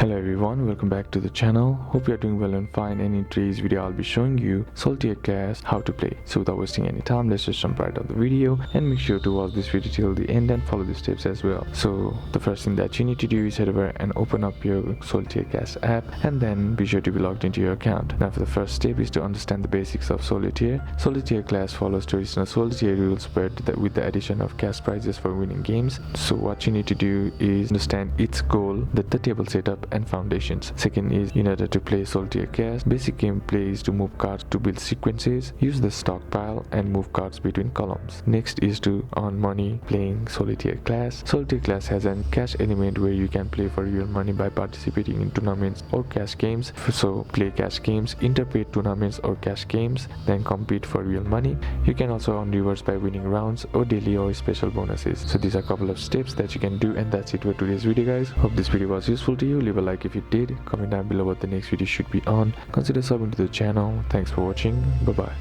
Hello everyone, welcome back to the channel. Hope you are doing well and fine, and in today's video I'll be showing you Solitaire Clash how to play. So without wasting any time, let's just jump right on the video and make sure to watch this video till the end and follow the steps as well. So the first thing that you need to do is head over and open up your Solitaire Clash app and then be sure to be logged into your account. Now for the first step is to understand the basics of Solitaire. Solitaire Clash follows traditional Solitaire rules but with the addition of cash prizes for winning games. So what you need to do is understand its goal, the table setup and foundations. Second is, in order to play Solitaire Clash, basic gameplay is to move cards to build sequences, use the stockpile and move cards between columns. Next is to earn money playing Solitaire Clash. Solitaire Clash has a cash element where you can play for real money by participating in tournaments or cash games. So play cash games, interpret tournaments or cash games, then compete for real money. You can also earn rewards by winning rounds or daily or special bonuses. So these are a couple of steps that you can do, and that's it for today's video guys. Hope this video was useful to you. Leave a like if you did, comment down below what the next video should be on, consider subbing to the channel. Thanks for watching, bye bye.